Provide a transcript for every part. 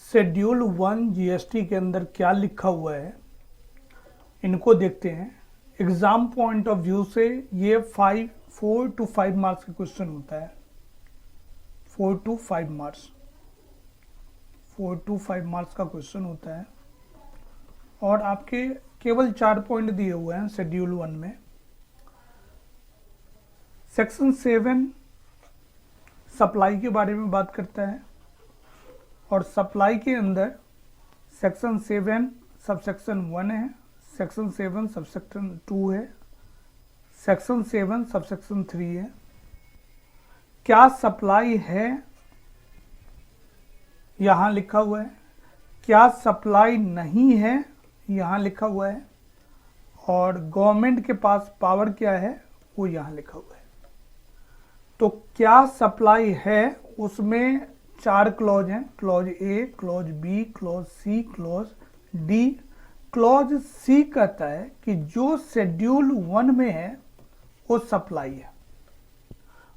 Schedule 1 GST के अंदर क्या लिखा हुआ है इनको देखते हैं। एग्जाम पॉइंट ऑफ व्यू से ये 4 to 5 मार्क्स का क्वेश्चन होता है। 4 to 5 मार्क्स का क्वेश्चन होता है और आपके केवल 4 पॉइंट दिए हुए हैं शेड्यूल 1 में। सेक्शन 7 सप्लाई के बारे में बात करता है और सप्लाई के अंदर सेक्शन 7 सबसेक्शन 1 है, सेक्शन 7 सबसेक्शन 2 है, सेक्शन 7 सबसेक्शन 3 है। क्या सप्लाई है यहाँ लिखा हुआ है, क्या सप्लाई नहीं है यहाँ लिखा हुआ है, और गवर्नमेंट के पास पावर क्या है वो यहाँ लिखा हुआ है। तो क्या सप्लाई है उसमें 4 क्लॉज हैं, clause A, clause B, clause C, clause D. Clause C कहता है कि जो शेड्यूल 1 में है वो सप्लाई है,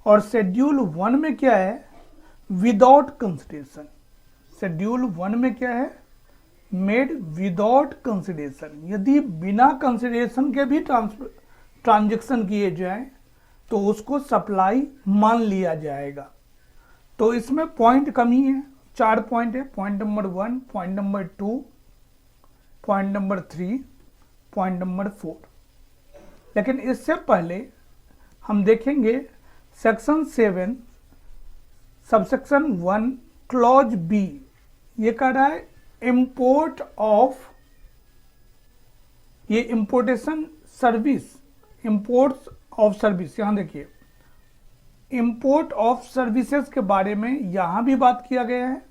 और शेड्यूल 1 में क्या है, विदाउट कंसिडरेशन। शेड्यूल 1 में क्या है, मेड विदाउट कंसिडरेशन। यदि बिना कंसिडरेशन के भी ट्रांजैक्शन किए जाए तो उसको सप्लाई मान लिया जाएगा। तो इसमें पॉइंट कम ही है, 4 पॉइंट है। Point number 1, point number 2, point number 3, point number 4। लेकिन इससे पहले हम देखेंगे सेक्शन 7 सबसेक्शन 1 क्लॉज बी। ये कह रहा है इंपोर्ट ऑफ, ये importation service, imports of service. यहां देखिए इंपोर्ट ऑफ सर्विसेज के बारे में यहां भी बात किया गया है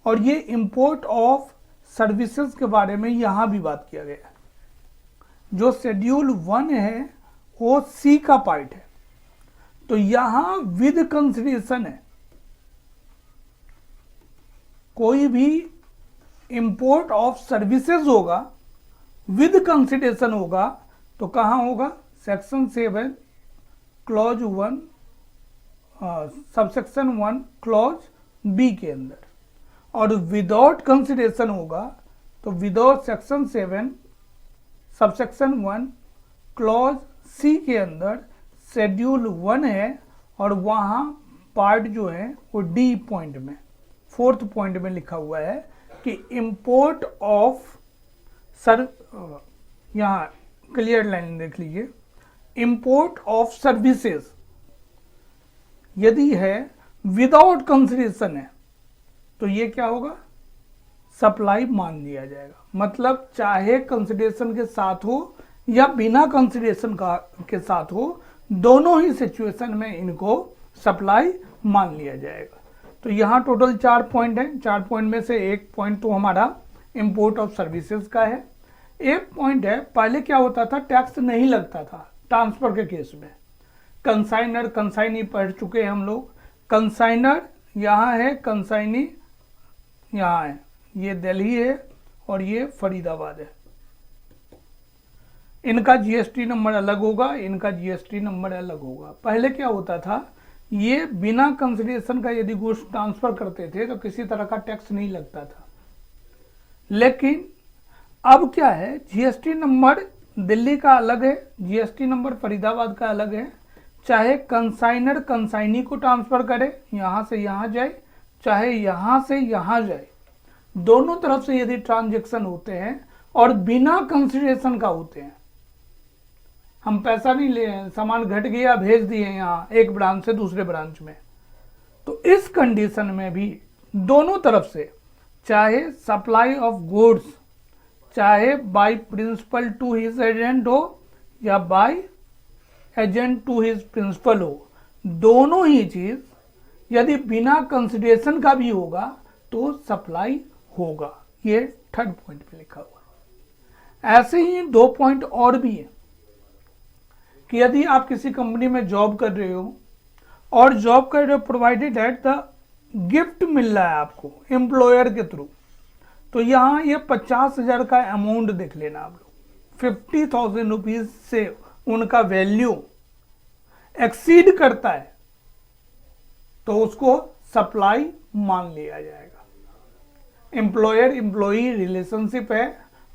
और ये इंपोर्ट ऑफ सर्विसेज के बारे में यहां भी बात किया गया है। जो शेड्यूल 1 है वो सी का पार्ट है, तो यहां विद कंसिडरेशन है। कोई भी इंपोर्ट ऑफ सर्विसेज होगा विद कंसिडरेशन होगा तो कहां होगा, section 7 clause 1 subsection 1 clause B के अंदर। और विदाउट कंसिडरेशन होगा तो without section 7 subsection 1 clause C के अंदर शेड्यूल 1 है, और वहां पार्ट जो है वो डी पॉइंट में 4th पॉइंट में लिखा हुआ है कि इंपोर्ट ऑफ यहां क्लियर लाइन देख लीजिए, इंपोर्ट ऑफ सर्विसेज यदि है विदाउट कंसिडरेशन है तो ये क्या होगा, सप्लाई मान लिया जाएगा। मतलब चाहे कंसिडरेशन के साथ हो या बिना कंसिडरेशन के साथ हो, दोनों ही सिचुएशन में इनको सप्लाई मान लिया जाएगा। तो यहाँ टोटल 4 पॉइंट है। 4 पॉइंट में से एक पॉइंट तो हमारा इंपोर्ट ऑफ सर्विसेज का है। एक पॉइंट है, पहले क्या होता था, टैक्स नहीं लगता था ट्रांसफर के केस में। कंसाइनर कंसाइनी पढ़ चुके हैं हम लोग। कंसाइनर यहाँ है, कंसाइनी यहाँ है, ये दिल्ली है और ये फरीदाबाद है। इनका जीएसटी नंबर अलग होगा, इनका जीएसटी नंबर अलग होगा। पहले क्या होता था, ये बिना कंसिडरेशन का यदि गुड्स ट्रांसफर करते थे तो किसी तरह का टैक्स नहीं लगता था। लेकिन अब क्या है, जीएसटी नंबर दिल्ली का अलग है, जीएसटी नंबर फरीदाबाद का अलग है। चाहे कंसाइनर कंसाइनी को ट्रांसफर करे, यहां से यहां जाए, चाहे यहां से यहां जाए, दोनों तरफ से यदि ट्रांजैक्शन होते हैं और बिना कंसिडरेशन का होते हैं, हम पैसा नहीं ले, सामान घट गया भेज दिए यहाँ एक ब्रांच से दूसरे ब्रांच में, तो इस कंडीशन में भी दोनों तरफ से, चाहे सप्लाई ऑफ गुड्स, चाहे by principal to his agent हो या by agent to his principal हो, दोनों ही चीज यदि बिना कंसिडरेशन का भी होगा तो सप्लाई होगा। ये 3rd पॉइंट पे लिखा हुआ है। ऐसे ही 2 पॉइंट और भी है कि यदि आप किसी कंपनी में जॉब कर रहे हो और जॉब कर रहे हो प्रोवाइडेड एट द गिफ्ट मिल रहा है आपको एम्प्लॉयर के थ्रू, तो यहाँ ये 50,000 का अमाउंट देख लेना आप लोग। 50,000 रुपीज से उनका वैल्यू एक्सीड करता है तो उसको सप्लाई मान लिया जाएगा। एम्प्लॉयर एम्प्लॉई रिलेशनशिप है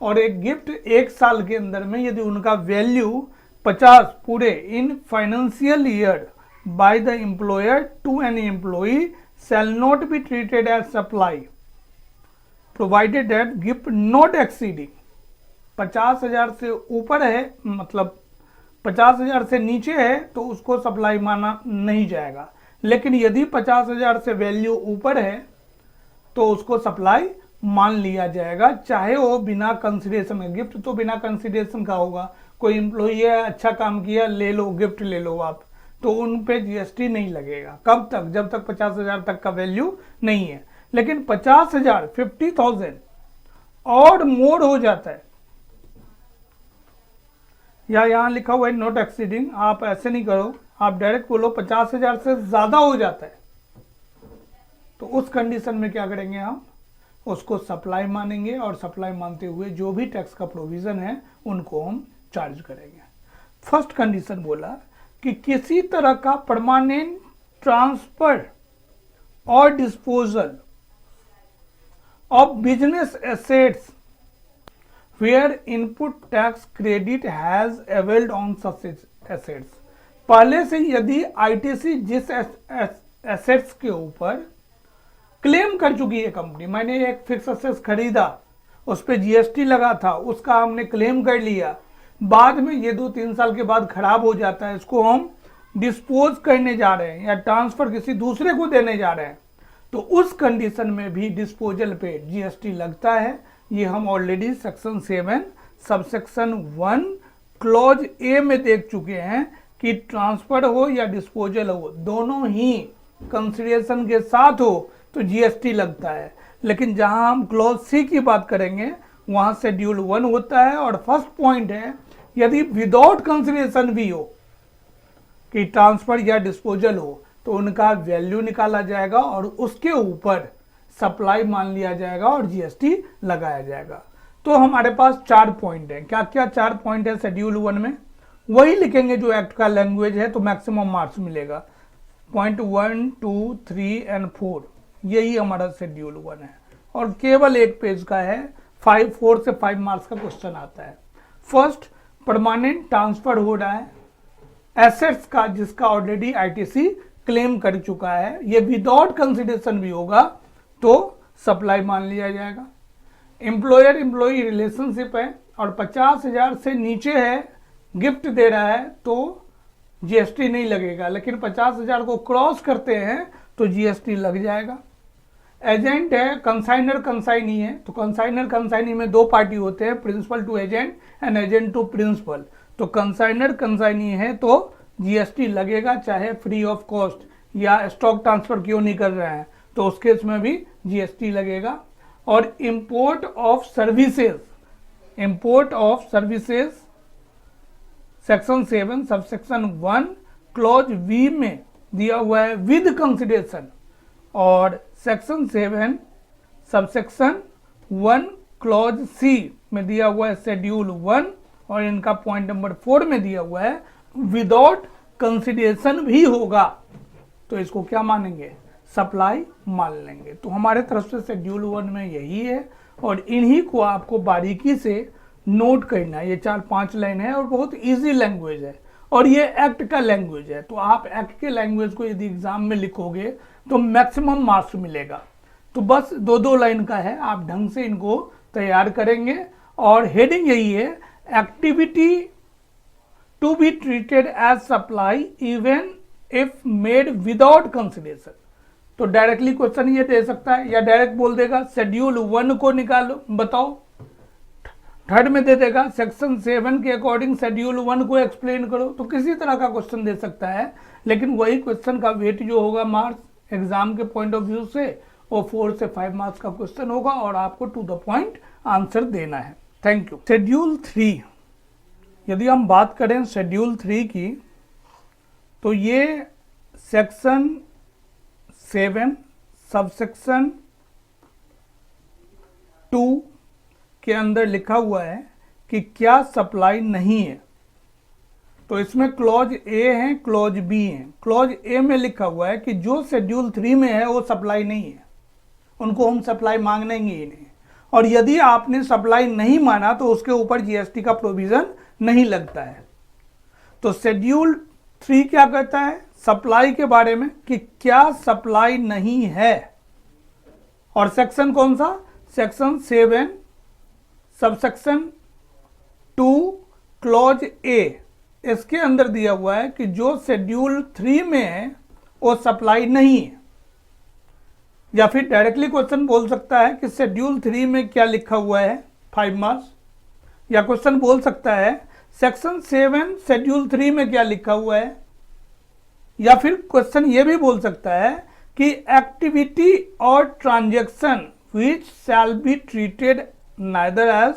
और एक गिफ्ट 1 साल के अंदर में यदि उनका वैल्यू 50 पूरे in financial year by the employer to an employee shall not be treated as supply provided that gift not exceeding 50,000 से ऊपर है, मतलब 50,000 से नीचे है तो उसको सप्लाई माना नहीं जाएगा, लेकिन यदि 50,000 से वैल्यू ऊपर है तो उसको सप्लाई मान लिया जाएगा, चाहे वो बिना कंसिडरेशन है। गिफ्ट तो बिना कंसिडरेशन का होगा, कोई एम्प्लॉई है अच्छा काम किया ले लो गिफ्ट ले लो आप, तो उन पे जीएसटी नहीं लगेगा। कब तक? जब तक 50,000 तक का वैल्यू नहीं है। लेकिन 50,000 50,000 और मोर हो जाता है, या यहाँ लिखा हुआ है नॉट एक्सीडिंग, आप ऐसे नहीं करो, आप डायरेक्ट बोलो 50,000 से ज्यादा हो जाता है, तो उस कंडीशन में क्या करेंगे हम? उसको सप्लाई मानेंगे और सप्लाई मानते हुए जो भी टैक्स का प्रोविजन है उनको हम चार्ज करेंगे। फर्स्ट कंडीशन बोला कि किसी तरह का परमानेंट ट्रांसफर और disposal of business assets where input tax credit has availed on such assets. पहले से यदि आईटीसी जिस एसेट्स के ऊपर क्लेम कर चुकी है कंपनी, मैंने एक फिक्स एसेट्स खरीदा, उस पर जीएसटी लगा था, उसका हमने क्लेम कर लिया, बाद में ये 2-3 साल के बाद खराब हो जाता है, इसको हम डिस्पोज करने जा रहे हैं या ट्रांसफर किसी दूसरे को देने जा रहे हैं, तो उस कंडीशन में भी डिस्पोजल पे जीएसटी लगता है। ये हम already section 7 subsection 1 clause A में देख चुके हैं कि ट्रांसफर हो या डिस्पोजल हो, दोनों ही कंसिडरेशन के साथ हो तो जीएसटी लगता है। लेकिन जहां हम क्लॉज सी की बात करेंगे वहां शेड्यूल 1 होता है, और फर्स्ट पॉइंट है यदि विदाउट कंसिडरेशन भी हो कि ट्रांसफर या डिस्पोजल हो तो उनका वैल्यू निकाला जाएगा और उसके ऊपर सप्लाई मान लिया जाएगा और जीएसटी लगाया जाएगा। तो हमारे पास 4 पॉइंट हैं। क्या क्या 4 पॉइंट है शेड्यूल 1 में? वही लिखेंगे जो एक्ट का लैंग्वेज है, तो मैक्सिमम मार्क्स मिलेगा। पॉइंट 1, 2, 3 एंड 4 यही हमारा शेड्यूल 1 है और केवल एक पेज का है। 4 से 5 मार्क्स का क्वेश्चन आता है। फर्स्ट, परमानेंट ट्रांसफर हो रहा है एसेट्स का जिसका ऑलरेडी आईटीसी क्लेम कर चुका है, ये विदाउट कंसिडरेशन भी होगा तो सप्लाई मान लिया जाएगा। एम्प्लॉयर एम्प्लॉई रिलेशनशिप है और 50,000 से नीचे है, गिफ्ट दे रहा है तो जीएसटी नहीं लगेगा, लेकिन 50,000 को क्रॉस करते हैं तो जीएसटी लग जाएगा। एजेंट है, कंसाइनर कंसाइनी है, तो कंसाइनर कंसाइनी में 2 पार्टी होते हैं, principal to agent and agent to principal. तो कंसाइनर कंसाइनी है तो जीएसटी लगेगा, चाहे फ्री ऑफ कॉस्ट या स्टॉक ट्रांसफर क्यों नहीं कर रहे हैं तो उस केस में भी जीएसटी लगेगा। और import of services, import of services section 7 subsection 1 clause B में दिया हुआ है विद कंसिडरेशन, और सेक्शन 7 सबसेक्शन 1 क्लॉज सी में दिया हुआ है शेड्यूल 1, और इनका पॉइंट नंबर 4 में दिया हुआ है विदाउट कंसिडरेशन भी होगा तो इसको क्या मानेंगे? सप्लाई मान लेंगे। तो हमारे तरफ से शेड्यूल 1 में यही है और इन्हीं को आपको बारीकी से नोट करना है। ये 4-5 लाइन है और बहुत इजी लैंग्वेज है और ये एक्ट का लैंग्वेज है, तो आप एक्ट के लैंग्वेज को यदि एग्जाम में लिखोगे तो मैक्सिमम मार्क्स मिलेगा। तो बस 2-2 लाइन का है, आप ढंग से इनको तैयार करेंगे। और हेडिंग यही है, activity to be treated as supply even if made without consideration. तो डायरेक्टली क्वेश्चन ये दे सकता है या डायरेक्ट बोल देगा शेड्यूल 1 को निकालो, बताओ। थर्ड में दे देगा सेक्शन 7 के अकॉर्डिंग शेड्यूल 1 को एक्सप्लेन करो, तो किसी तरह का क्वेश्चन दे सकता है। लेकिन वही क्वेश्चन का वेट जो होगा मार्क्स एग्जाम के पॉइंट ऑफ व्यू से वो 4 से 5 मार्क्स का क्वेश्चन होगा और आपको टू द पॉइंट आंसर देना है। Thank you. शेड्यूल 3, यदि हम बात करें शेड्यूल 3 की, तो ये सेक्शन 7 सबसेक्शन 2 के अंदर लिखा हुआ है कि क्या सप्लाई नहीं है। तो इसमें क्लॉज ए है, क्लॉज बी है। क्लॉज ए में लिखा हुआ है कि जो शेड्यूल 3 में है वो सप्लाई नहीं है, उनको हम सप्लाई मांगेंगे ही नहीं। और यदि आपने सप्लाई नहीं माना तो उसके ऊपर जीएसटी का प्रोविजन नहीं लगता है। तो शेड्यूल 3 क्या कहता है सप्लाई के बारे में कि क्या सप्लाई नहीं है, और सेक्शन कौन सा, सेक्शन 7 सबसेक्शन 2 क्लॉज ए, इसके अंदर दिया हुआ है कि जो शेड्यूल 3 में है वो सप्लाई नहीं है। या फिर डायरेक्टली क्वेश्चन बोल सकता है कि शेड्यूल 3 में क्या लिखा हुआ है 5 मार्क्स, या क्वेश्चन बोल सकता है सेक्शन 7 शेड्यूल 3 में क्या लिखा हुआ है, या फिर क्वेश्चन ये भी बोल सकता है कि एक्टिविटी और transaction which shall be treated neither as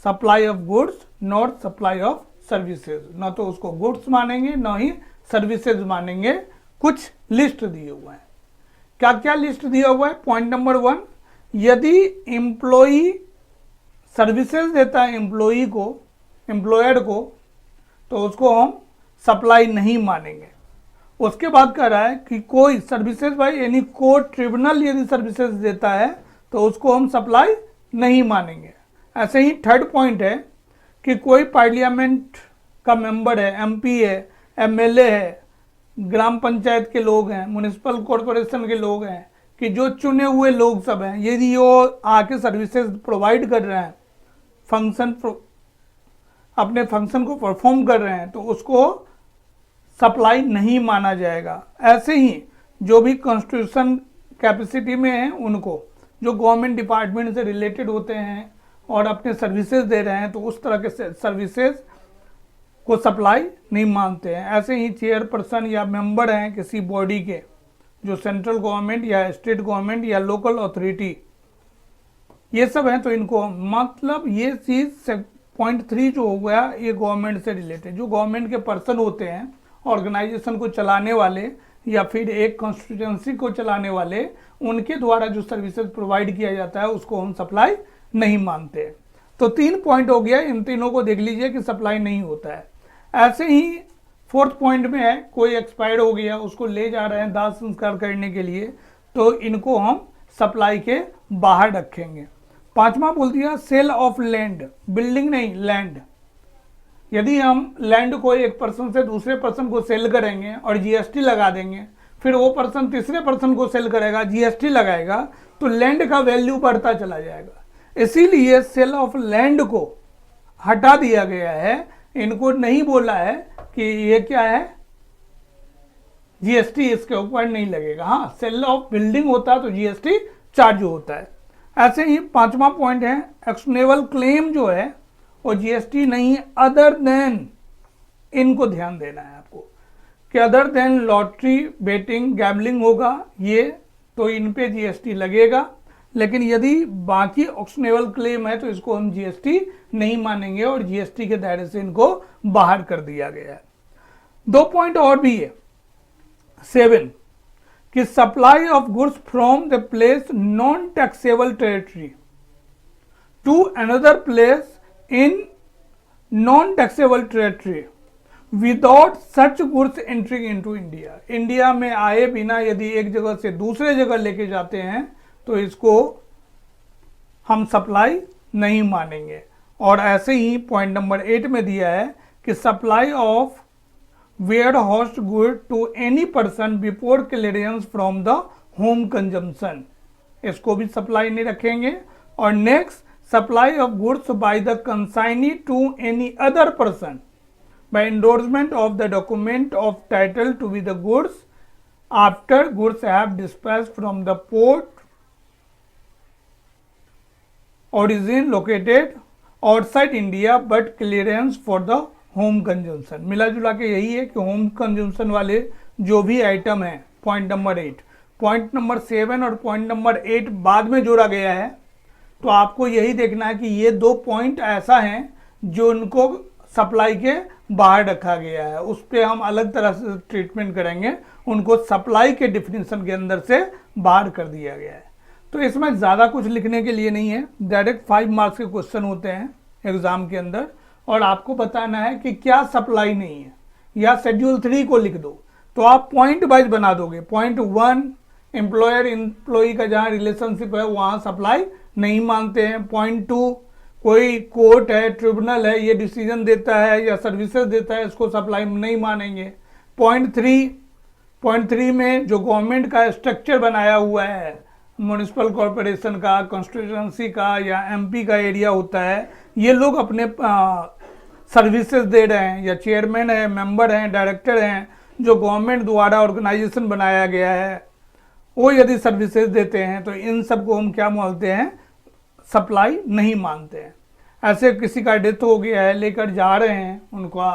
supply of goods not supply of services, ना तो उसको गुड्स मानेंगे ना ही सर्विसेज मानेंगे। कुछ लिस्ट दिए हुए हैं, क्या क्या लिस्ट दिया हुआ है। पॉइंट नंबर 1, यदि एम्प्लॉई सर्विसेज देता है एम्प्लॉई को, एम्प्लॉयर को, तो उसको हम सप्लाई नहीं मानेंगे। उसके बाद कह रहा है कि कोई services by any court tribunal यदि सर्विसेज देता है तो उसको हम सप्लाई नहीं मानेंगे। ऐसे ही थर्ड पॉइंट है कि कोई पार्लियामेंट का मेंबर है, एमपी है, एमएलए है, ग्राम पंचायत के लोग हैं, म्युनिसिपल कॉरपोरेशन के लोग हैं, कि जो चुने हुए लोग सब हैं, यदि वो आके सर्विसेज प्रोवाइड कर रहे हैं, अपने फंक्शन को परफॉर्म कर रहे हैं, तो उसको सप्लाई नहीं माना जाएगा। ऐसे ही जो भी कॉन्स्टिट्यूशन कैपेसिटी में हैं उनको, जो गवर्नमेंट डिपार्टमेंट से रिलेटेड होते हैं और अपने सर्विसेज दे रहे हैं, तो उस तरह के सर्विसेज को सप्लाई नहीं मानते हैं। ऐसे ही चेयरपर्सन या मेंबर हैं किसी बॉडी के, जो सेंट्रल गवर्नमेंट या स्टेट गवर्नमेंट या लोकल अथॉरिटी, ये सब हैं, तो इनको मतलब ये चीज़ पॉइंट 3 जो हो गया ये गवर्नमेंट से रिलेटेड, जो गवर्नमेंट के पर्सन होते हैं, ऑर्गेनाइजेशन को चलाने वाले या फिर एक कॉन्स्टिट्यूंसी को चलाने वाले, उनके द्वारा जो सर्विसेज प्रोवाइड किया जाता है उसको हम सप्लाई नहीं मानते। तो 3 पॉइंट हो गया, इन तीनों को देख लीजिए कि सप्लाई नहीं होता है। ऐसे ही 4th पॉइंट में है कोई एक्सपायर हो गया, उसको ले जा रहे हैं दाह संस्कार करने के लिए, तो इनको हम सप्लाई के बाहर रखेंगे। 5वां बोल दिया सेल ऑफ लैंड, बिल्डिंग नहीं लैंड। यदि हम लैंड को एक पर्सन से दूसरे पर्सन को सेल करेंगे और जीएसटी लगा देंगे, फिर वो पर्सन तीसरे पर्सन को सेल करेगा, जीएसटी लगाएगा, तो लैंड का वैल्यू बढ़ता चला जाएगा। इसीलिए सेल ऑफ लैंड को हटा दिया गया है, इनको नहीं बोला है कि ये क्या है जीएसटी इसके ऊपर नहीं लगेगा। हाँ, सेल ऑफ बिल्डिंग होता तो जीएसटी चार्ज होता है। ऐसे ही 5वां पॉइंट है एक्शनेबल क्लेम जो है वो जीएसटी नहीं, अदर देन, इनको ध्यान देना है आपको कि other than lottery, betting, gambling होगा ये, तो इन पे जीएसटी लगेगा। लेकिन यदि बाकी ऑक्शनेबल क्लेम है तो इसको हम जीएसटी नहीं मानेंगे और जीएसटी के दायरे से इनको बाहर कर दिया गया है। 2 पॉइंट और भी है 7 कि supply of goods from the place non taxable territory to another place in non taxable territory without such goods entering into India. India में आए बिना यदि एक जगह से दूसरे जगह लेके जाते हैं तो इसको हम सप्लाई नहीं मानेंगे। और ऐसे ही पॉइंट नंबर 8 में दिया है कि supply of warehoused good to any person before clearance from the home consumption, इसको भी सप्लाई नहीं रखेंगे। और next supply of goods by the consignee to any other person by endorsement of the document of title to be the goods after goods have dispatched from the port origin located outside India but clearance for the home consumption। मिला जुला के यही है कि home consumption वाले जो भी item है, पॉइंट नंबर 8, पॉइंट नंबर 7 और पॉइंट नंबर 8 बाद में जोड़ा गया है। तो आपको यही देखना है कि ये 2 पॉइंट ऐसा हैं जो उनको सप्लाई के बाहर रखा गया है, उस पर हम अलग तरह से ट्रीटमेंट करेंगे, उनको सप्लाई के डिफिनीशन के अंदर से बाहर कर दिया गया है। तो इसमें ज़्यादा कुछ लिखने के लिए नहीं है, डायरेक्ट 5 मार्क्स के क्वेश्चन होते हैं एग्जाम के अंदर, और आपको बताना है कि क्या सप्लाई नहीं है, या शेड्यूल 3 को लिख दो। तो आप पॉइंट वाइज बना दोगे, पॉइंट 1 एम्प्लॉयर एम्प्लॉई का जहाँ रिलेशनशिप है वहाँ सप्लाई नहीं मानते हैं। पॉइंट 2, कोई कोर्ट है, ट्रिब्यूनल है, ये डिसीजन देता है या सर्विसेज देता है, इसको सप्लाई नहीं मानेंगे। पॉइंट थ्री में जो गवर्नमेंट का स्ट्रक्चर बनाया हुआ है, म्यूनिसिपल कॉरपोरेशन का, कॉन्स्टिट्यूंसी का या एमपी का एरिया होता है, ये लोग अपने सर्विसेज दे रहे हैं, या चेयरमैन है, मेंबर हैं, डायरेक्टर हैं, जो गवर्नमेंट द्वारा ऑर्गेनाइजेशन बनाया गया है, वो यदि सर्विसेज देते हैं तो इन सब को हम क्या बोलते हैं, सप्लाई नहीं मानते हैं। ऐसे किसी का डेथ हो गया है, लेकर जा रहे हैं उनका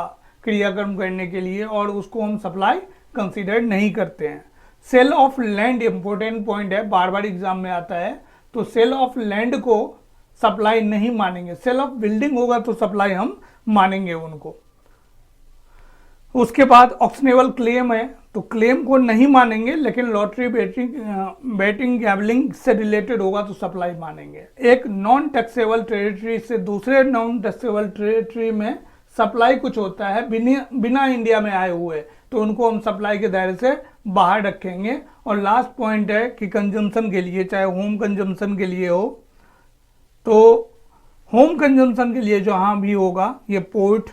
क्रियाक्रम करने के लिए, और उसको हम सप्लाई कंसीडर नहीं करते हैं। Sale of land important point है, बार बार एग्जाम में आता है, तो सेल ऑफ लैंड को सप्लाई नहीं मानेंगे। सेल ऑफ बिल्डिंग होगा तो सप्लाई हम मानेंगे उनको। उसके बाद ऑक्शनेबल क्लेम है, तो क्लेम को नहीं मानेंगे, लेकिन लॉटरी बैटिंग गैम्बलिंग से रिलेटेड होगा तो सप्लाई मानेंगे। एक नॉन टैक्सेबल टेरिटरी से दूसरे नॉन टैक्सेबल टेरिटरी में सप्लाई कुछ होता है बिना इंडिया में आए हुए, तो उनको हम सप्लाई के दायरे से बाहर रखेंगे। और लास्ट पॉइंट है कि कंजम्पशन के लिए, चाहे होम कंजम्पशन के लिए हो, तो होम कंजम्पशन के लिए जहां भी होगा ये पोर्ट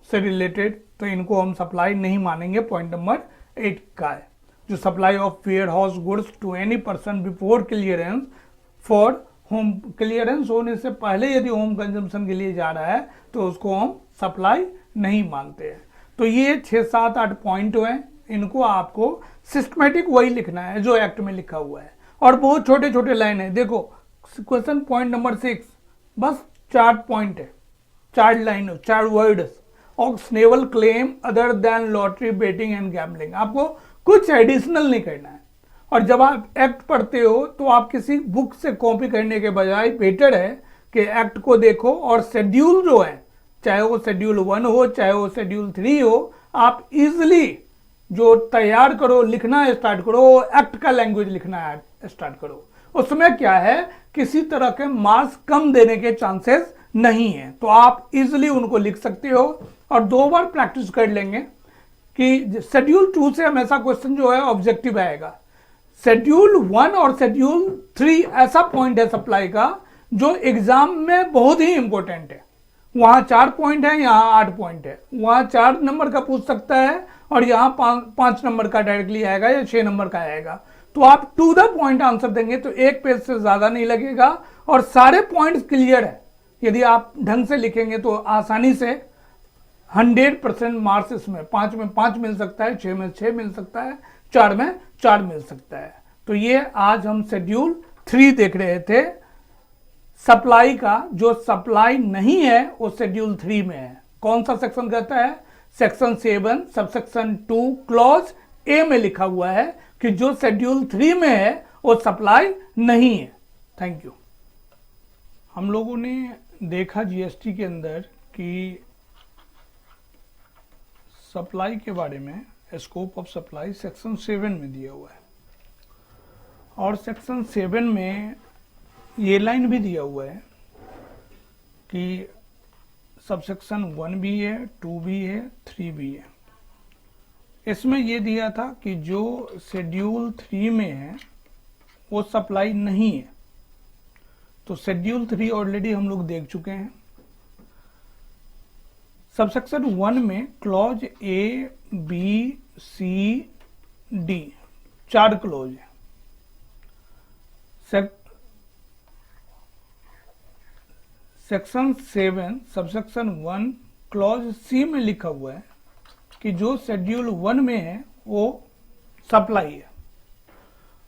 से रिलेटेड, तो इनको हम सप्लाई नहीं मानेंगे। पॉइंट नंबर 8 का है, जो supply of warehouse goods to any person before clearance for home, clearance होने से पहले यदि होम कंजम्पशन के लिए जा रहा है तो उसको हम सप्लाई नहीं मानते हैं। तो ये 6, 7, 8 पॉइंट हैं, इनको आपको सिस्टमेटिक वही लिखना है जो एक्ट में लिखा हुआ है, और बहुत छोटे छोटे लाइन है। देखो क्वेश्चन पॉइंट नंबर 6 बस 4 पॉइंट है, 4 line, 4 words. Actionable claim other than lottery betting and gambling, आपको कुछ एडिशनल नहीं करना है। और जब आप एक्ट पढ़ते हो तो आप किसी बुक से कॉपी करने के बजाय बेटर है कि एक्ट को देखो, और शेड्यूल जो है, चाहे वो शेड्यूल 1 हो चाहे वो शेड्यूल 3 हो, आप इजिली जो तैयार करो, लिखना स्टार्ट करो, एक्ट का लैंग्वेज लिखना स्टार्ट करो। उसमें क्या है, किसी तरह के मार्क्स कम देने के चांसेस नहीं है, तो आप इजिली उनको लिख सकते हो। और 2 बार प्रैक्टिस कर लेंगे कि शेड्यूल 2 से हमेशा क्वेश्चन जो है ऑब्जेक्टिव आएगा। शेड्यूल 1 और शेड्यूल 3 ऐसा पॉइंट है सप्लाई का जो एग्जाम में बहुत ही इंपॉर्टेंट है। वहां 4 पॉइंट है, यहाँ 8 पॉइंट है, वहां 4 नंबर का पूछ सकता है और यहाँ 5 नंबर का डायरेक्टली आएगा या 6 नंबर का आएगा। तो आप टू द पॉइंट आंसर देंगे तो 1 पेज से ज्यादा नहीं लगेगा और सारे पॉइंट्स क्लियर है। यदि आप ढंग से लिखेंगे तो आसानी से 100% मार्क्स इसमें 5 में 5 मिल सकता है, 6 में 6 मिल सकता है, 4 में 4 मिल सकता है। तो ये आज हम शेड्यूल 3 देख रहे थे सप्लाई का। जो सप्लाई नहीं है वो शेड्यूल 3 में है। कौन सा सेक्शन कहता है? सेक्शन 7 सबसेक्शन 2 क्लॉज ए में लिखा हुआ है कि जो शेड्यूल 3 में है वो सप्लाई नहीं है। Thank you. हम लोगों ने देखा जीएसटी के अंदर कि सप्लाई के बारे में स्कोप ऑफ सप्लाई सेक्शन 7 में दिया हुआ है, और सेक्शन 7 में ये लाइन भी दिया हुआ है कि सबसेक्शन 1 भी है, 2 भी है, 3 भी है। इसमें ये दिया था कि जो शेड्यूल 3 में है वो सप्लाई नहीं है। तो शेड्यूल 3 ऑलरेडी हम लोग देख चुके हैं। सबसेक्शन 1 में clause A, B, C, D 4 clause है। सेक्शन 7 सबसेक्शन 1 क्लॉज सी में लिखा हुआ है कि जो शेड्यूल 1 में है वो सप्लाई है,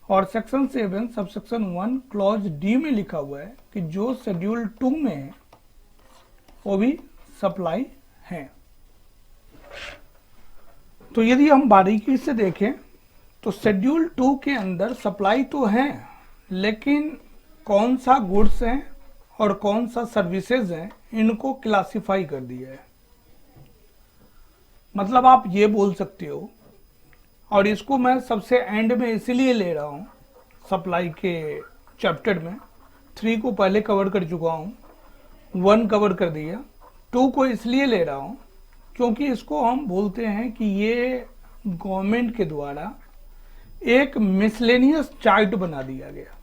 और सेक्शन 7 सबसेक्शन 1 क्लॉज डी में लिखा हुआ है कि जो शेड्यूल 2 में है वो भी सप्लाई है। तो यदि हम बारीकी से देखें तो शेड्यूल 2 के अंदर सप्लाई तो है, लेकिन कौन सा गुड्स है और कौन सा सर्विसेज है इनको क्लासिफाई कर दिया है। मतलब आप ये बोल सकते हो, और इसको मैं सबसे एंड में इसलिए ले रहा हूं सप्लाई के चैप्टर में। 3 को पहले कवर कर चुका हूं, 1 कवर कर दिया, 2 को इसलिए ले रहा हूं क्योंकि इसको हम बोलते हैं कि ये गवर्नमेंट के द्वारा एक मिसलेनियस चार्ट बना दिया गया।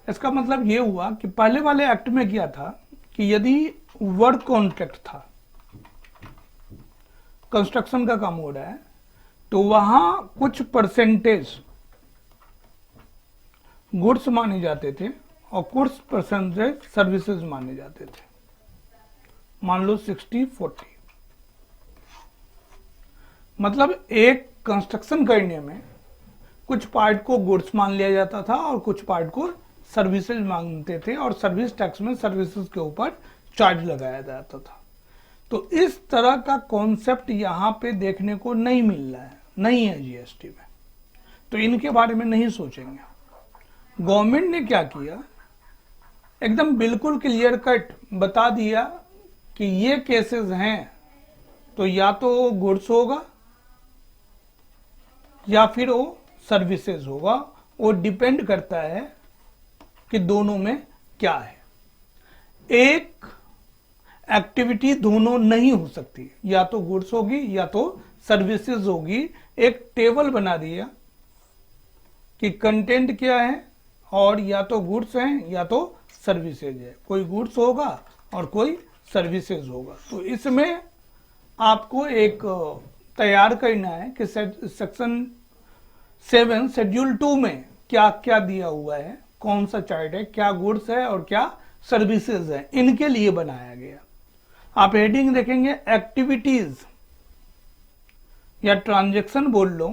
इसका मतलब यह हुआ कि पहले वाले एक्ट में क्या था कि यदि वर्क कॉन्ट्रैक्ट था, कंस्ट्रक्शन का काम हो रहा है, तो वहां कुछ परसेंटेज गुड्स माने जाते थे और कुछ परसेंटेज सर्विसेज माने जाते थे। मान लो 60-40, मतलब एक कंस्ट्रक्शन करने में कुछ पार्ट को गुड्स मान लिया जाता था और कुछ पार्ट को सर्विसेज मांगते थे, और सर्विस टैक्स में सर्विसेज के ऊपर चार्ज लगाया जाता था। तो इस तरह का कॉन्सेप्ट यहां पे देखने को नहीं मिल रहा है, नहीं है जीएसटी में, तो इनके बारे में नहीं सोचेंगे। गवर्नमेंट ने क्या किया, एकदम बिल्कुल क्लियर कट बता दिया कि ये केसेस हैं तो या तो वो गुड्स होगा या फिर वो सर्विसेज होगा, वो डिपेंड करता है कि दोनों में क्या है। एक एक्टिविटी दोनों नहीं हो सकती, या तो गुड्स होगी या तो सर्विसेज होगी। एक टेबल बना दिया कि कंटेंट क्या है, और या तो गुड्स हैं या तो सर्विसेज है, कोई गुड्स होगा और कोई सर्विसेज होगा। तो इसमें आपको एक तैयार करना है कि सेक्शन 7 शेड्यूल 2 में क्या क्या दिया हुआ है, कौन सा चार्ट है, क्या गुड्स है और क्या सर्विसेज है, इनके लिए बनाया गया। आप हेडिंग देखेंगे एक्टिविटीज या ट्रांजैक्शन बोल लो,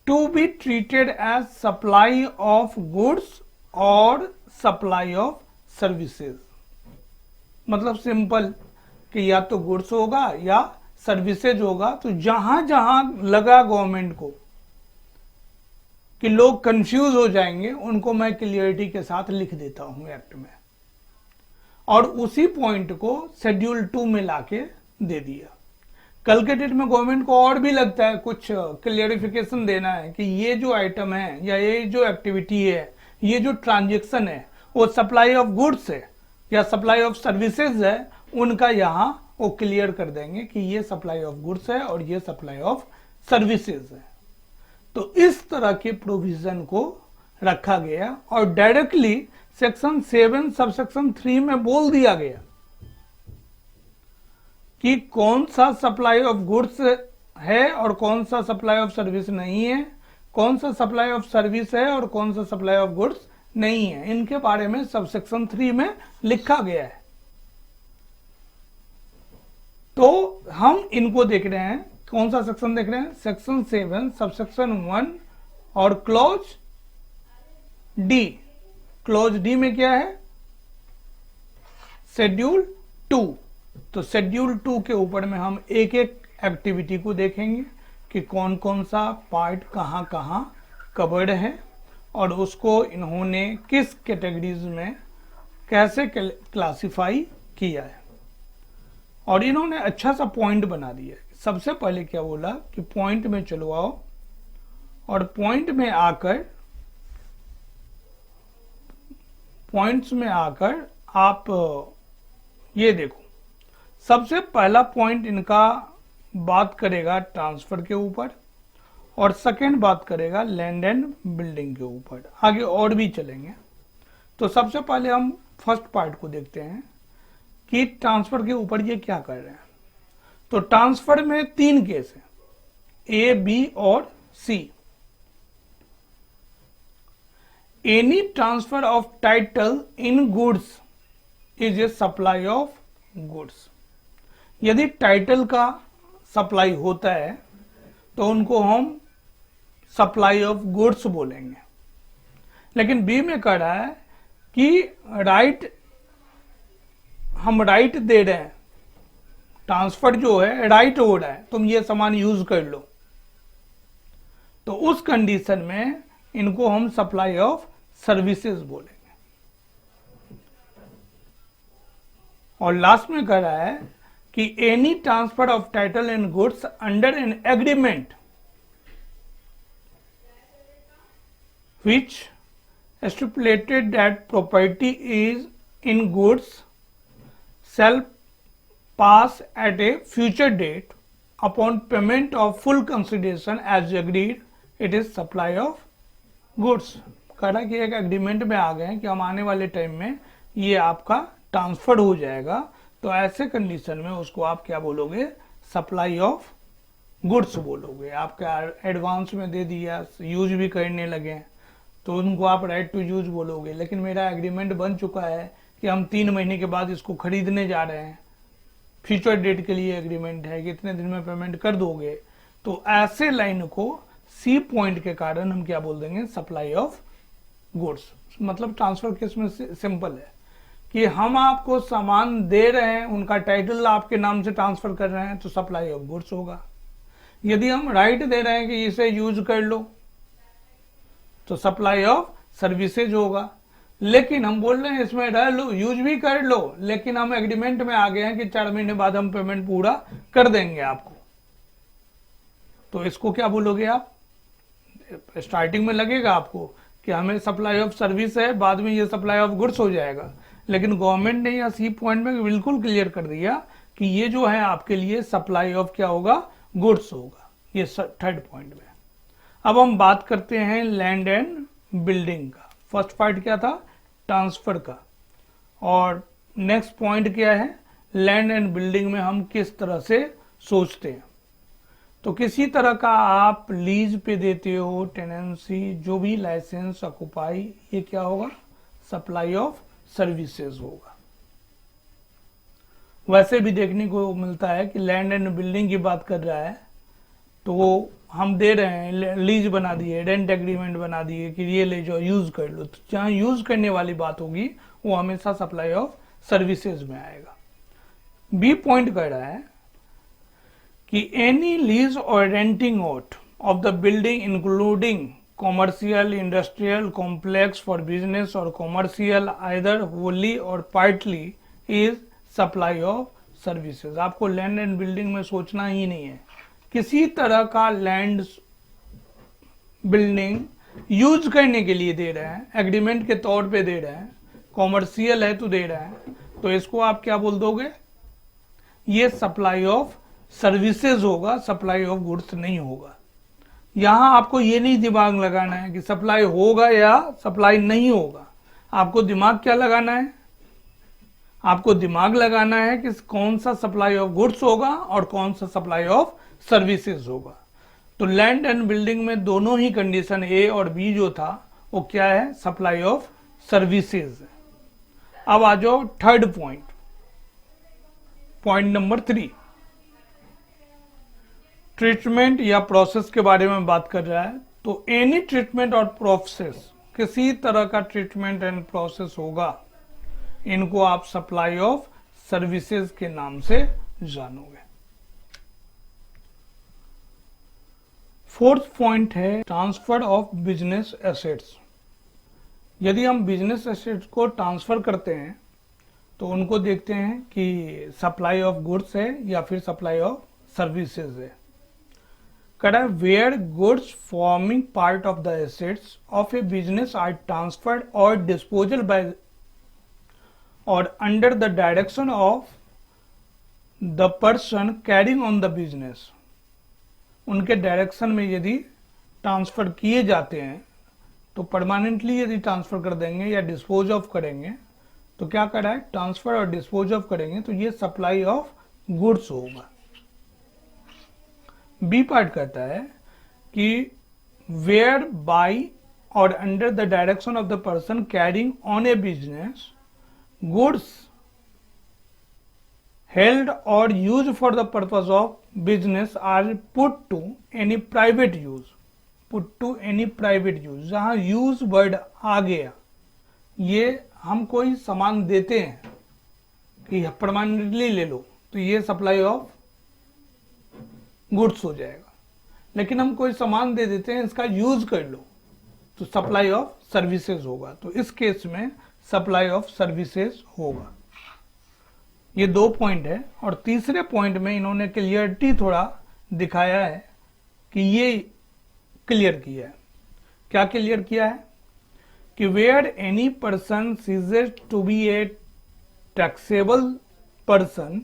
to be treated as supply of goods और सप्लाई ऑफ सर्विसेज। मतलब सिंपल कि या तो गुड्स होगा या सर्विसेज होगा। तो जहां जहां लगा गवर्नमेंट को कि लोग कंफ्यूज हो जाएंगे, उनको मैं क्लियरिटी के साथ लिख देता हूं एक्ट में, और उसी पॉइंट को शेड्यूल 2 में लाके दे दिया। कल के डेट में गवर्नमेंट को और भी लगता है कुछ क्लियरिफिकेशन देना है कि ये जो आइटम है या ये जो एक्टिविटी है, ये जो ट्रांजैक्शन है, वो सप्लाई ऑफ गुड्स है या सप्लाई ऑफ सर्विसेज है, उनका यहां वो क्लियर कर देंगे कि ये सप्लाई ऑफ गुड्स है और ये सप्लाई ऑफ सर्विसेज है। तो इस तरह के प्रोविजन को रखा गया और डायरेक्टली सेक्शन 7 सबसेक्शन 3 में बोल दिया गया कि कौन सा सप्लाई ऑफ गुड्स है और कौन सा सप्लाई ऑफ सर्विस नहीं है, कौन सा सप्लाई ऑफ सर्विस है और कौन सा सप्लाई ऑफ गुड्स नहीं है। इनके बारे में सबसेक्शन 3 में लिखा गया है। तो हम इनको देख रहे हैं, कौन सा सेक्शन देख रहे हैं, सेक्शन 7 सबसेक्शन 1 और क्लॉज डी। क्लॉज डी में क्या है, शेड्यूल 2। तो शेड्यूल 2 के ऊपर में हम एक एक एक्टिविटी को देखेंगे कि कौन कौन सा पार्ट कहां कहां कवर्ड है और उसको इन्होंने किस कैटेगरीज में कैसे क्लासिफाई किया है। और इन्होंने अच्छा सा पॉइंट बना दिया। सबसे पहले क्या बोला कि पॉइंट में चलो आओ, और पॉइंट में आकर पॉइंट्स में आकर आप ये देखो, सबसे पहला पॉइंट इनका बात करेगा ट्रांसफर के ऊपर, और सेकेंड बात करेगा लैंड एंड बिल्डिंग के ऊपर। आगे और भी चलेंगे। तो सबसे पहले हम फर्स्ट पार्ट को देखते हैं कि ट्रांसफर के ऊपर ये क्या कर रहे हैं। तो ट्रांसफर में 3 केस है, ए, बी और C. Any transfer of title in goods is a supply of goods. यदि टाइटल का सप्लाई होता है तो उनको हम सप्लाई ऑफ गुड्स बोलेंगे। लेकिन बी में कह रहा है कि हम राइट दे रहे हैं, ट्रांसफर जो है राइट हो रहा है, तुम ये सामान यूज कर लो, तो उस कंडीशन में इनको हम सप्लाई ऑफ सर्विसेज बोलेंगे। और लास्ट में कह रहा है कि any transfer of title and goods under an agreement which stipulated that property is in goods shall pass at a future date upon payment of full consideration as agreed, it is supply of goods। कह रहा कि एक agreement में आ गए कि हम आने वाले टाइम में ये आपका ट्रांसफर हो जाएगा, तो ऐसे कंडीशन में उसको आप क्या बोलोगे, सप्लाई ऑफ गुड्स बोलोगे। आपका एडवांस में दे दिया, यूज भी करने लगे तो उनको आप राइट टू यूज बोलोगे। लेकिन मेरा एग्रीमेंट बन चुका है कि हम 3 महीने के बाद इसको खरीदने जा रहे हैं, फ्यूचर डेट के लिए एग्रीमेंट है कि इतने दिन में पेमेंट कर दोगे, तो ऐसे लाइन को सी पॉइंट के कारण हम क्या बोल देंगे, सप्लाई ऑफ गुड्स। मतलब ट्रांसफर केस में सिंपल है कि हम आपको सामान दे रहे हैं, उनका टाइटल आपके नाम से ट्रांसफर कर रहे हैं, तो सप्लाई ऑफ गुड्स होगा। यदि हम राइट दे रहे हैं कि इसे यूज कर लो, तो सप्लाई ऑफ सर्विसेज होगा। लेकिन हम बोल रहे हैं इसमें रह लो, यूज भी कर लो, लेकिन हम एग्रीमेंट में आ गए हैं कि 4 महीने बाद हम पेमेंट पूरा कर देंगे आपको, तो इसको क्या बोलोगे आप। स्टार्टिंग में लगेगा आपको कि हमें सप्लाई ऑफ सर्विस है, बाद में ये सप्लाई ऑफ गुड्स हो जाएगा, लेकिन गवर्नमेंट ने या सी पॉइंट में बिल्कुल क्लियर कर दिया कि ये जो है आपके लिए सप्लाई ऑफ क्या होगा, गुड्स होगा। ये थर्ड पॉइंट में। अब हम बात करते हैं लैंड एंड बिल्डिंग का। फर्स्ट पार्ट क्या था, ट्रांसफर का, और नेक्स्ट पॉइंट क्या है, लैंड एंड बिल्डिंग में हम किस तरह से सोचते हैं। तो किसी तरह का आप लीज पे देते हो, टेनेंसी, जो भी लाइसेंस, ऑक्युपाई, ये क्या होगा, सप्लाई ऑफ सर्विसेज होगा। वैसे भी देखने को मिलता है कि लैंड एंड बिल्डिंग की बात कर रहा है तो वो हम दे रहे हैं, लीज बना दिए, रेंट एग्रीमेंट बना दिए कि ये ले जाओ यूज कर लो, तो जहां यूज करने वाली बात होगी वो हमेशा सप्लाई ऑफ सर्विसेज में आएगा। बी पॉइंट कह रहा है कि एनी लीज और renting out of the building including commercial industrial complex for business और कॉमर्शियल आइदर होली और partly is supply of services. आपको लैंड एंड बिल्डिंग में सोचना ही नहीं है, किसी तरह का लैंड बिल्डिंग यूज करने के लिए दे रहे हैं, एग्रीमेंट के तौर पे दे रहे हैं, कॉमर्शियल है तो दे रहे हैं, तो इसको आप क्या बोल दोगे, ये सप्लाई ऑफ सर्विसेज होगा, सप्लाई ऑफ गुड्स नहीं होगा। यहां आपको ये नहीं दिमाग लगाना है कि सप्लाई होगा या सप्लाई नहीं होगा। आपको दिमाग क्या लगाना है, आपको दिमाग लगाना है कि कौन सा सप्लाई ऑफ गुड्स होगा और कौन सा सप्लाई ऑफ सर्विसेज होगा। तो लैंड एंड बिल्डिंग में दोनों ही कंडीशन ए और बी जो था वो क्या है, सप्लाई ऑफ सर्विसेज। अब आ जाओ third point, point number 3, treatment या प्रोसेस के बारे में बात कर रहा है। तो एनी ट्रीटमेंट और प्रोसेस, किसी तरह का ट्रीटमेंट एंड प्रोसेस होगा, इनको आप सप्लाई ऑफ सर्विसेज के नाम से जानोगे। फोर्थ पॉइंट है ट्रांसफर ऑफ बिजनेस एसेट्स। यदि हम बिजनेस एसेट्स को ट्रांसफर करते हैं तो उनको देखते हैं कि सप्लाई ऑफ गुड्स है या फिर सप्लाई ऑफ सर्विसेज है। कह where goods forming part of the assets of a business are transferred or disposal by or under the direction of the person carrying on the business, उनके direction में यदि transfer किए जाते हैं तो permanently यदि ट्रांसफर कर देंगे या डिस्पोज ऑफ करेंगे, तो क्या कर रहा है, ट्रांसफर और डिस्पोज ऑफ करेंगे, तो ये सप्लाई ऑफ गुड्स होगा। बी पार्ट कहता है कि where by or under the direction of the person carrying on A business goods held or used for the purpose of business are put to any private use, put to any private use। जहां use word आ गया, ये हम कोई सामान देते हैं कि permanently ले लो, तो ये सप्लाई ऑफ गुड्स हो जाएगा। लेकिन हम कोई सामान दे देते हैं, इसका यूज कर लो, तो सप्लाई ऑफ सर्विसेज होगा। तो इस केस में सप्लाई ऑफ सर्विसेज होगा। ये 2 पॉइंट है। और तीसरे पॉइंट में इन्होंने क्लियरिटी थोड़ा दिखाया है कि ये क्लियर किया है। क्या क्लियर किया है कि where any person ceases to be a taxable person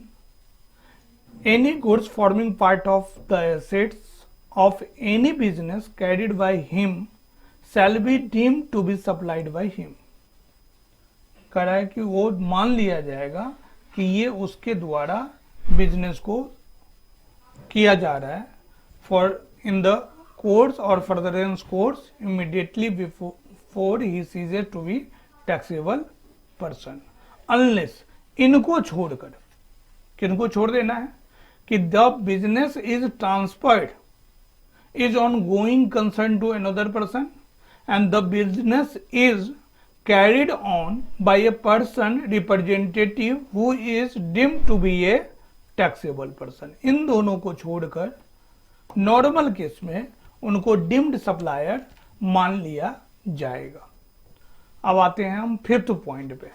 any goods forming part of the assets of any business carried by him shall be deemed to be supplied by him. कह रहा है कि वो मान लिया जाएगा कि ये उसके द्वारा बिजनेस को किया जा रहा है for in the course or furtherance course immediately before he ceases to be taxable person, unless इनको छोड़कर, किनको छोड़ देना है कि the business is transferred is on going concern to another person and the business is carried on by a person representative who is deemed to be a taxable person। इन दोनों को छोड़कर नॉर्मल केस में उनको deemed supplier मान लिया जाएगा। अब आते हैं हम फिफ्थ पॉइंट पे।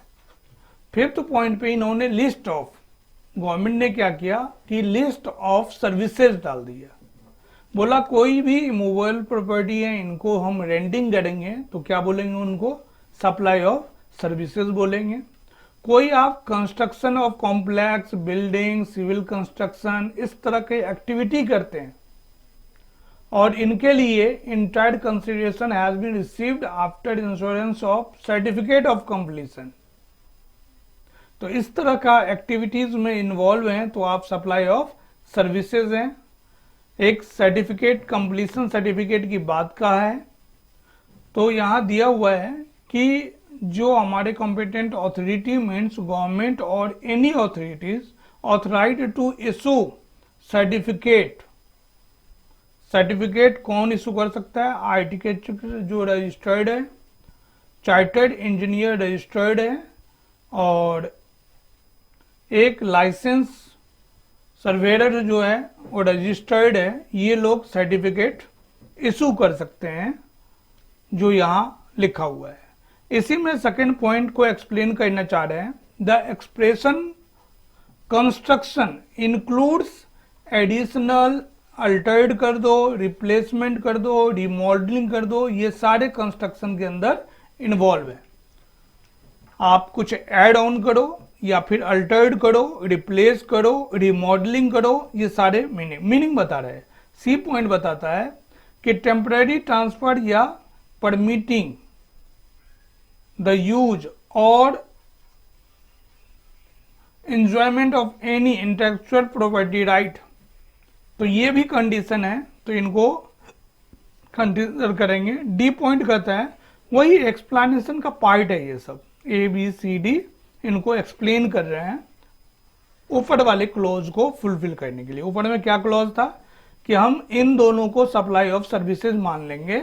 फिफ्थ पॉइंट पे इन्होंने लिस्ट ऑफ, गवर्नमेंट ने क्या किया कि लिस्ट ऑफ सर्विसेज डाल दिया। बोला कोई भी इमूवेबल प्रॉपर्टी है, इनको हम रेंटिंग करेंगे तो क्या बोलेंगे, उनको सप्लाई ऑफ सर्विसेज बोलेंगे। कोई आप construction of complex building, civil construction, इस तरह के एक्टिविटी करते हैं और इनके लिए entire consideration has been received after insurance of certificate of completion. तो इस तरह का एक्टिविटीज में इन्वॉल्व हैं तो आप सप्लाई ऑफ सर्विसेज हैं। एक सर्टिफिकेट, कंप्लीशन सर्टिफिकेट की बात कहा है तो यहां दिया हुआ है कि जो हमारे competent authority means government or any authorities authorised to issue certificate. Certificate कौन इशू कर सकता है, आर्किटेक्चर जो रजिस्टर्ड है, चार्टर्ड इंजीनियर रजिस्टर्ड है और एक लाइसेंस सर्वेयर जो है वो रजिस्टर्ड है। ये लोग सर्टिफिकेट इशू कर सकते हैं जो यहां लिखा हुआ है। इसी में सेकंड पॉइंट को एक्सप्लेन करना चाह रहे हैं। The expression construction includes additional, Altered कर दो, रिप्लेसमेंट कर दो, रिमॉडलिंग कर दो, ये सारे कंस्ट्रक्शन के अंदर इन्वॉल्व है। आप कुछ ऐड ऑन करो या फिर अल्टर्ड करो, रिप्लेस करो, रिमॉडलिंग करो, ये सारे मीनिंग बता रहे हैं। सी पॉइंट बताता है कि टेम्पररी ट्रांसफर या permitting the use or enjoyment of any intellectual property right, तो ये भी कंडीशन है तो इनको कंसिडर करेंगे। डी पॉइंट कहता है वही एक्सप्लेनेशन का पार्ट है, ये सब ए बी सी डी इनको एक्सप्लेन कर रहे हैं ऊपर वाले क्लॉज को फुलफिल करने के लिए। ऊपर में क्या क्लॉज था कि हम इन दोनों को सप्लाई ऑफ सर्विसेज मान लेंगे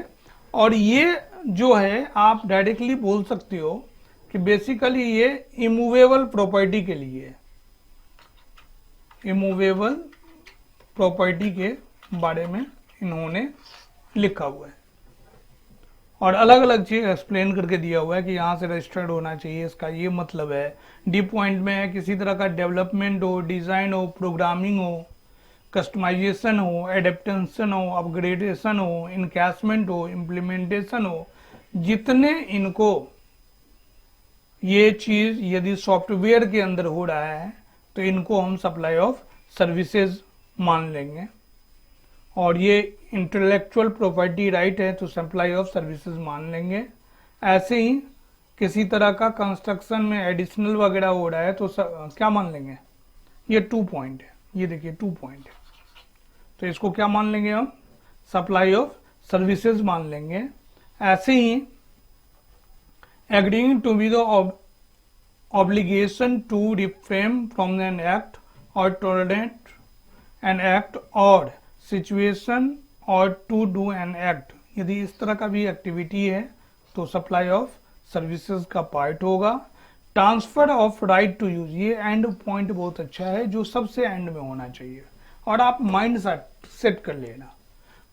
और ये जो है आप डायरेक्टली बोल सकते हो कि बेसिकली ये इमूवेबल प्रॉपर्टी के लिए, इमूवेबल प्रॉपर्टी के बारे में इन्होंने लिखा हुआ है और अलग अलग चीज एक्सप्लेन करके दिया हुआ है कि यहां से रजिस्टर्ड होना चाहिए, इसका ये मतलब है। डी पॉइंट में है किसी तरह का डेवलपमेंट हो, डिजाइन हो, प्रोग्रामिंग हो, कस्टमाइजेशन हो, एडेप्टेशन हो, अपग्रेडेशन हो, इनकैशमेंट हो, इम्प्लीमेंटेशन हो, जितने इनको ये चीज यदि सॉफ्टवेयर के अंदर हो रहा है तो इनको हम सप्लाई ऑफ सर्विसेज मान लेंगे और ये इंटेलेक्चुअल प्रॉपर्टी राइट है तो सप्लाई ऑफ सर्विसेज मान लेंगे। ऐसे ही किसी तरह का कंस्ट्रक्शन में एडिशनल वगैरह हो रहा है तो क्या मान लेंगे, ये 2 पॉइंट है, ये देखिए 2 पॉइंट है तो इसको क्या मान लेंगे हम, सप्लाई ऑफ सर्विसेज मान लेंगे। ऐसे ही agreeing to be the obligation to refrain from an act और टॉलरेट एन एक्ट और सिचुएशन और टू डू एन एक्ट, यदि इस तरह का भी एक्टिविटी है तो सप्लाई ऑफ सर्विसेज का पार्ट होगा। Transfer of right to use, ये एंड पॉइंट बहुत अच्छा है जो सबसे एंड में होना चाहिए और आप माइंड सेट कर लेना।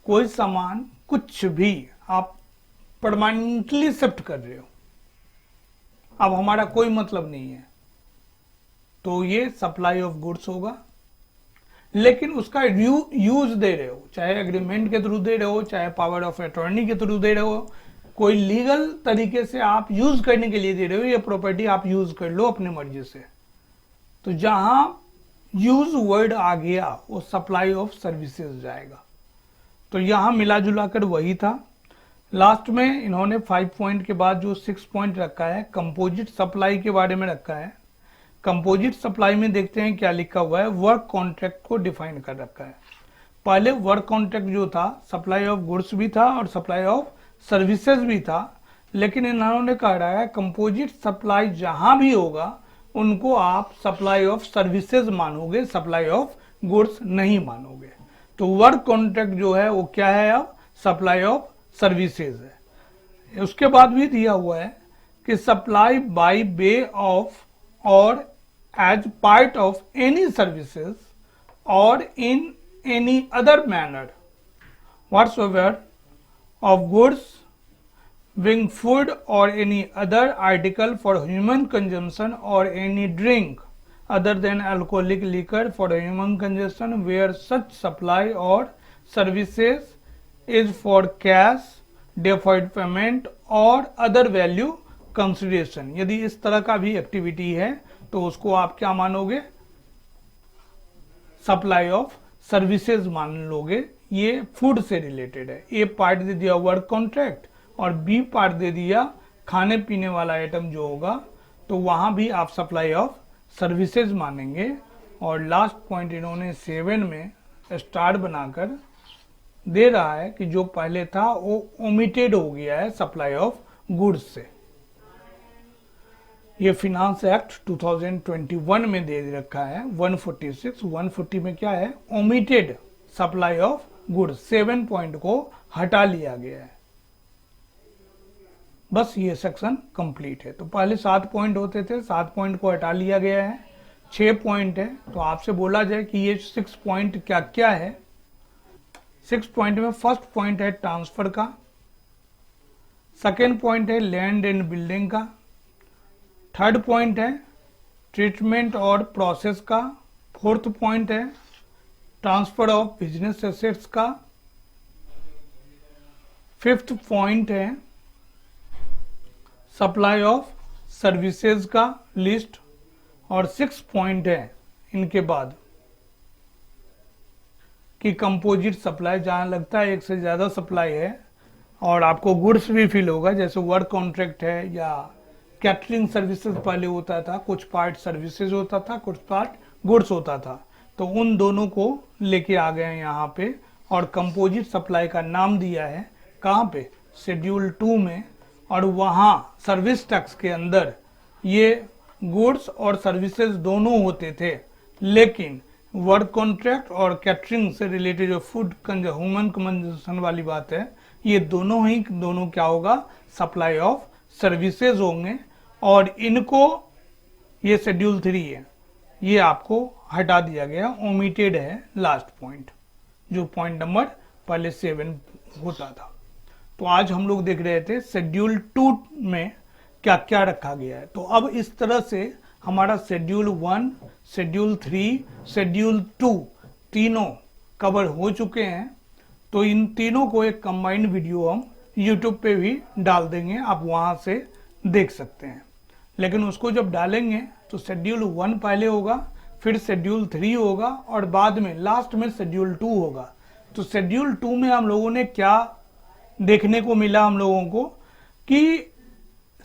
कोई सामान कुछ भी आप परमानेंटली शिफ्ट कर रहे हो, अब हमारा कोई मतलब नहीं है तो ये सप्लाई ऑफ गुड्स होगा। लेकिन उसका यूज दे रहे हो, चाहे एग्रीमेंट के थ्रू दे रहे हो, चाहे पावर ऑफ अटॉर्नी के थ्रू दे रहे हो, कोई लीगल तरीके से आप यूज करने के लिए दे रहे हो, ये प्रॉपर्टी आप यूज कर लो अपने मर्जी से। तो जहां यूज वर्ड आ गया वो सप्लाई ऑफ सर्विसेज जाएगा। तो यहां मिला जुला कर वही था। लास्ट में इन्होंने 5 पॉइंट के बाद जो 6 पॉइंट रखा है कंपोजिट सप्लाई के बारे में रखा है। कंपोजिट सप्लाई में देखते हैं क्या लिखा हुआ है, वर्क कॉन्ट्रैक्ट को डिफाइन कर रखा है। पहले वर्क कॉन्ट्रैक्ट जो था सप्लाई ऑफ गुड्स भी था और सप्लाई ऑफ सर्विसेज भी था, लेकिन इन्होंने कहा रहा है कंपोजिट सप्लाई जहां भी होगा उनको आप सप्लाई ऑफ सर्विसेज मानोगे, सप्लाई ऑफ गुड्स नहीं मानोगे। तो वर्क कॉन्ट्रैक्ट जो है वो क्या है, अब सप्लाई ऑफ सर्विसेज है। उसके बाद भी दिया हुआ है कि सप्लाई बाय वे ऑफ और as part of any services और in any other manner whatsoever of goods being food or any other article for human consumption or any drink other than alcoholic liquor for human consumption where such supply or services is for cash deferred payment or other value consideration। यदि इस तरह का भी activity है तो उसको आप क्या मानोगे, सप्लाई ऑफ सर्विसेज मान लोगे। ये फूड से रिलेटेड है। ए पार्ट दे दिया वर्क कॉन्ट्रैक्ट और बी पार्ट दे दिया खाने पीने वाला आइटम जो होगा, तो वहां भी आप सप्लाई ऑफ सर्विसेज मानेंगे। और लास्ट पॉइंट इन्होंने 7 में स्टार बनाकर दे रहा है कि जो पहले था वो ओमिटेड हो गया है सप्लाई ऑफ गुड्स से। ये फिनांस एक्ट 2021 में दे रखा है 146। 140 में क्या है, omitted supply of goods. 7 point को हटा लिया गया है। बस ये सेक्शन कंप्लीट है। तो पहले 7 पॉइंट होते थे, 7 पॉइंट को हटा लिया गया है, 6 पॉइंट है। तो आपसे बोला जाए कि ये 6 पॉइंट क्या क्या है। 6 पॉइंट में फर्स्ट पॉइंट है ट्रांसफर का, सेकेंड पॉइंट है लैंड एंड बिल्डिंग का, थर्ड पॉइंट है ट्रीटमेंट और प्रोसेस का, फोर्थ पॉइंट है ट्रांसफर ऑफ बिजनेस एसेट्स का, फिफ्थ पॉइंट है सप्लाई ऑफ सर्विसेज का लिस्ट, और 6 पॉइंट है इनके बाद कि कंपोजिट सप्लाई, जहां लगता है एक से ज्यादा सप्लाई है और आपको गुड्स भी फील होगा, जैसे वर्क कॉन्ट्रैक्ट है या कैटरिंग सर्विसेज पहले होता था, कुछ पार्ट सर्विसेज होता था, कुछ पार्ट गुड्स होता था। तो उन दोनों को लेके आ गए यहाँ पे और कंपोजिट सप्लाई का नाम दिया है कहाँ पे, शेड्यूल 2 में। और वहाँ सर्विस टैक्स के अंदर ये गुड्स और सर्विसेज दोनों होते थे, लेकिन वर्क कॉन्ट्रैक्ट और कैटरिंग से रिलेटेड जो फूड ह्यूमन कंजम्पशन वाली बात है, ये दोनों क्या होगा, सप्लाई ऑफ सर्विसेज होंगे। और इनको ये शेड्यूल 3 है, ये आपको हटा दिया गया, ओमिटेड है लास्ट पॉइंट, जो पॉइंट नंबर पहले 7 होता था। तो आज हम लोग देख रहे थे शेड्यूल 2 में क्या क्या रखा गया है। तो अब इस तरह से हमारा शेड्यूल 1, शेड्यूल 3, शेड्यूल 2 तीनों कवर हो चुके हैं। तो इन तीनों को एक कंबाइंड वीडियो हम YouTube पे भी डाल देंगे, आप वहां से देख सकते हैं। लेकिन उसको जब डालेंगे तो शेड्यूल 1 पहले होगा, फिर शेड्यूल 3 होगा और बाद में लास्ट में शेड्यूल 2 होगा। तो शेड्यूल 2 में हम लोगों ने क्या देखने को मिला, हम लोगों को कि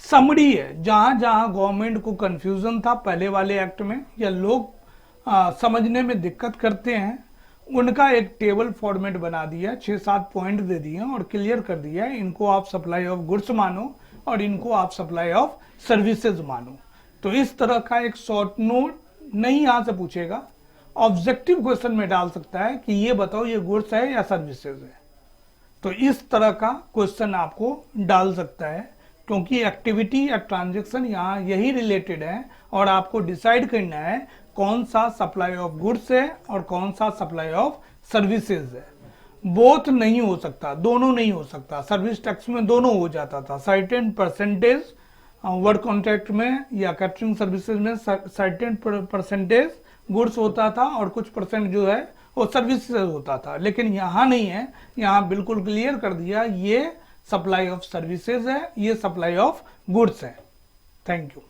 समरी है, जहां जहां गवर्नमेंट को कंफ्यूजन था पहले वाले एक्ट में या लोग समझने में दिक्कत करते हैं, उनका एक टेबल फॉर्मेट बना दिया, 6-7 पॉइंट दे दिए और क्लियर कर दिया इनको आप सप्लाई ऑफ गुड्स मानो और इनको आप सप्लाई ऑफ सर्विसेज मानो। तो इस तरह का एक शॉर्ट नोट नहीं यहां से पूछेगा, ऑब्जेक्टिव क्वेश्चन में डाल सकता है कि ये बताओ ये गुड्स है या सर्विसेज है। तो इस तरह का क्वेश्चन आपको डाल सकता है, क्योंकि एक्टिविटी या ट्रांजैक्शन यहाँ यही रिलेटेड है और आपको डिसाइड करना है कौन सा सप्लाई ऑफ गुड्स है और कौन सा सप्लाई ऑफ सर्विसेज है। बोथ नहीं हो सकता, दोनों नहीं हो सकता। सर्विस टैक्स में दोनों हो जाता था, सर्टेन परसेंटेज वर्क कॉन्ट्रैक्ट में या कैटरिंग सर्विसेज में सर्टेन परसेंटेज गुड्स होता था और कुछ परसेंट जो है वो सर्विसेज होता था। लेकिन यहाँ नहीं है, यहाँ बिल्कुल क्लियर कर दिया ये सप्लाई ऑफ सर्विसेज है, ये सप्लाई ऑफ गुड्स है। Thank you.